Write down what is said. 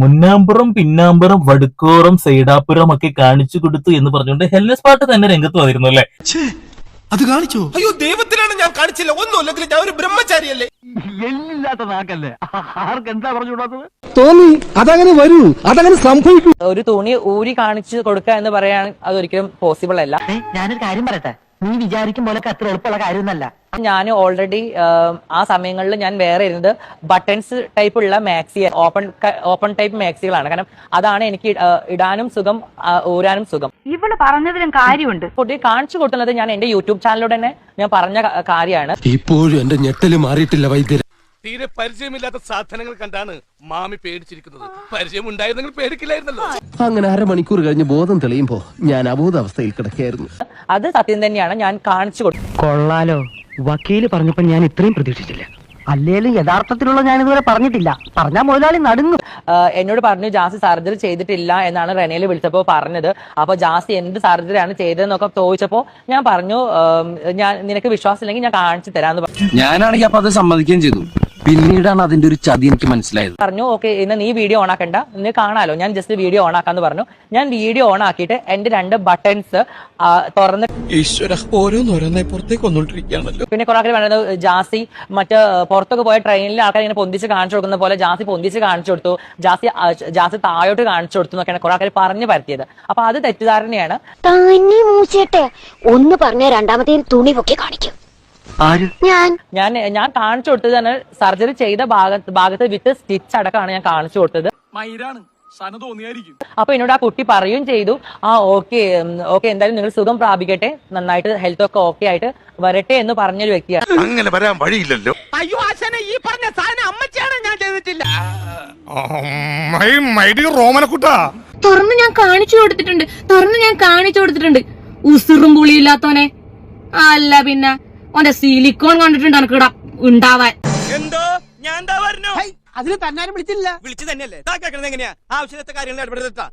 മുന്നാമ്പുറം പിന്നാമ്പുറം വടുക്കോറം സൈഡാപ്പുറം ഒക്കെ കാണിച്ചു കൊടുത്തു എന്ന് പറഞ്ഞുകൊണ്ട് ഹെൽനസ് പാട്ട് തന്നെ രംഗത്ത് വന്നിരുന്നു അല്ലെ. അത് കാണിച്ചോ? അയ്യോ ദൈവത്തിനാണ് ഞാൻ കാണിച്ചില്ല. ഒന്നുമല്ലെങ്കിൽ ഞാൻ ഒരു ബ്രഹ്മചാരിയല്ലേ. എല്ലില്ലാത്ത നാക്കല്ലേ, ആർക്ക് എന്താ പറഞ്ഞുകൂടാത്തത്? തോന്നി അതങ്ങനെ വരൂ, അതങ്ങനെ സംഭവിക്കും. ഒരു തുണി ഊരി കാണിച്ചു കൊടുക്കുക എന്ന് പറയാൻ അതൊരിക്കലും പോസിബിൾ അല്ല. ഞാനൊരു കാര്യം പറയട്ടെ, നീ വിചാരിക്കും പോലെ അത്ര എളുപ്പമുള്ള കാര്യമൊന്നല്ല. ഞാൻ ഓൾറെഡി ആ സമയങ്ങളിൽ ഞാൻ വേറെ ഇരുന്നത് ബട്ടൺസ് ടൈപ്പ് ഉള്ള മാക്സി, ഓപ്പൺ ടൈപ്പ് മാക്സികളാണ്. കാരണം അതാണ് എനിക്ക് ഇടാനും സുഖം, ഊരാനും സുഖം. ഇവള് പറഞ്ഞതിലും കാര്യമുണ്ട്. കുട്ടി കാണിച്ചു കൊടുക്കുന്നത് ഞാൻ എന്റെ യൂട്യൂബ് ചാനലിലൂടെ തന്നെ ഞാൻ പറഞ്ഞ കാര്യമാണ്. ഇപ്പോഴും എന്റെ ഞെട്ടല് മാറിയിട്ടില്ല വൈദ്യര്. തീരെ പരിചയമില്ലാത്ത സാധനങ്ങൾ കണ്ടാണ് മാമി പേടിച്ചിരിക്കുന്നത്. പരിചയം ഉണ്ടായിരുന്നെങ്കിൽ പേടിക്കില്ലായിരുന്നല്ലോ. അങ്ങനെ അരമണിക്കൂർ കഴിഞ്ഞ് ബോധം തെളിയുമ്പോ ഞാൻ അബോധാവസ്ഥയിൽ കിടക്കായിരുന്നു. അത് സത്യം തന്നെയാണ്, ഞാൻ കാണിച്ചു കൊടുത്തു. കൊള്ളാലോ, വക്കീല് പറഞ്ഞപ്പോ ഞാൻ ഇത്രയും പ്രതീക്ഷിച്ചില്ല. അല്ലേലും യഥാർത്ഥത്തിലുള്ള ഞാൻ ഇതുവരെ പറഞ്ഞിട്ടില്ല. പറഞ്ഞാ മുതലാളി നടുങ്ങും. എന്നോട് പറഞ്ഞു ജാസി സർജറി ചെയ്തിട്ടില്ല എന്നാണ് റെനയിൽ വിളിച്ചപ്പോ പറഞ്ഞത്. അപ്പൊ ജാസി എന്ത് സർജറിയാണ് ചെയ്തതെന്നൊക്കെ ചോദിച്ചപ്പോ ഞാൻ പറഞ്ഞു, ഞാൻ നിനക്ക് വിശ്വാസം ഇല്ലെങ്കിൽ ഞാൻ കാണിച്ചു തരാന്ന് പറഞ്ഞു. ഞാനാണെങ്കിൽ അപ്പൊ അത് സമ്മതിക്കുകയും ചെയ്തു. പിന്നീടാണ് അതിന്റെ ഒരു ചതി എനിക്ക് മനസ്സിലായത്. പറഞ്ഞു ഓക്കെ, ഇന്ന് നീ വീഡിയോ ഓൺ ആക്കണ്ട, നീ കാണാലോ, ഞാൻ ജസ്റ്റ് വീഡിയോ ഓൺ ആക്കാന്ന് പറഞ്ഞു. ഞാൻ വീഡിയോ ഓൺ ആക്കിയിട്ട് എന്റെ 2 ബട്ടൺസ് തുറന്ന് ഓരോന്നോരോന്നായി പുറത്തേക്ക് വന്നോണ്ടിരിക്കുകയാണല്ലോ. പിന്നെ കുറെ ആൾക്കാർ പറയുന്നത് ജാസി മറ്റേ പുറത്തൊക്കെ പോയ ട്രെയിനിൽ ആൾക്കാർ ഇങ്ങനെ പൊന്തിച്ച് കാണിച്ചു കൊടുക്കുന്ന പോലെ ജാസി പൊന്തിച്ച് കാണിച്ചു കൊടുത്തു, ജാസി താഴോട്ട് കാണിച്ചു കൊടുത്തു എന്നൊക്കെയാണ് കുറെ ആൾക്കാർ പറഞ്ഞു പരത്തിയത്. അപ്പൊ അത് തെറ്റിദ്ധാരണയാണ്. ഒന്ന് പറഞ്ഞ രണ്ടാമത്തെ തുണി പൊക്കി കാണിക്കും. ഞാൻ കാണിച്ചു കൊടുത്തത് തന്നെ സർജറി ചെയ്ത ഭാഗത്ത് വിത്ത് സ്റ്റിച്ച് അടക്കമാണ് ഞാൻ കാണിച്ചു കൊടുത്തത്. അപ്പൊ എന്നോട് ആ കുട്ടി പറയുകയും ചെയ്തു, ഓക്കെ എന്തായാലും നിങ്ങൾ സുഖം പ്രാപിക്കട്ടെ, നന്നായിട്ട് ഹെൽത്ത് ഒക്കെ ഓക്കെ ആയിട്ട് വരട്ടെ എന്ന് പറഞ്ഞൊരു വ്യക്തിയാണ്. അങ്ങനെ വരാൻ വഴിയില്ലല്ലോ. അയ്യോ ആശാനെ, ഈ പറഞ്ഞ സാധനം അമ്മച്ചാണ്, ഞാൻ ചെയ്തിട്ടില്ല. തുറന്ന് ഞാൻ കാണിച്ചു കൊടുത്തിട്ടുണ്ട്. ഉസുറും പുളിയില്ലാത്തോനെ. അല്ല പിന്നെ ഓന്റെ സിലിക്കോൺ കണ്ടിട്ടുണ്ട് എനക്കിട ഉണ്ടാവാൻ. എന്തോ ഞാൻ എന്താ പറഞ്ഞു? അതിന് തന്നാരും വിളിച്ചില്ല. വിളിച്ചു തന്നെയല്ലേ. എങ്ങനെയാ ആവശ്യത്തെ കാര്യങ്ങൾ ഇടപെടുത്താ